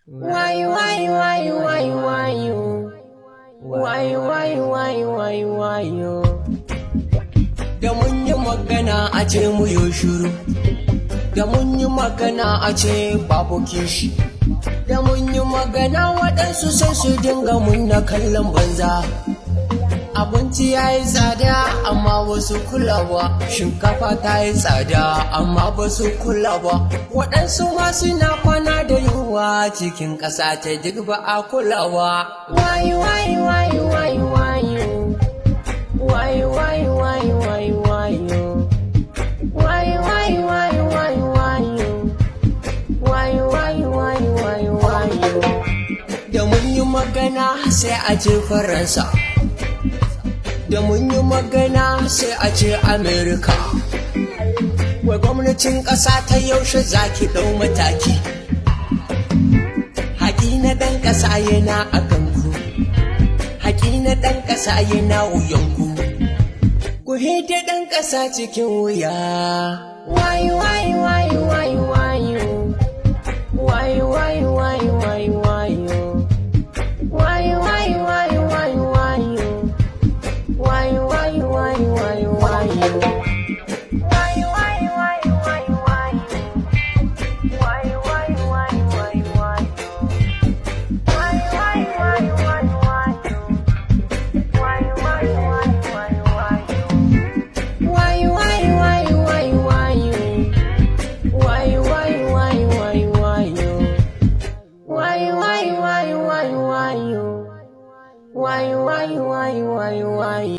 Why, you? Why, you? Da mun yi magana a ce mu yi shiru, da mun yi magana a ce babu kishi, da mun yi magana waɗansu sai su dinga munna kallon banza. Abinci ya yi tsada amma wasu kulawa, shinkafa ta yi tsada amma ba su kula ba, waɗansu ma suna kwana da yunwa cikin ƙasa ta duk ba a kulawa. Why, you? Why, you? Da mun yi magana sai a ce Faransa, da mun yi magana sai a ce Amerika. Wai gwamnatin ƙasa ta yaushe zaki ɗau mataki? Haƙi na ɗan ƙasa yana a kanku, haƙi na ɗan ƙasa yana wuyanku, ku hidda ɗan ƙasa cikin wuya. Why,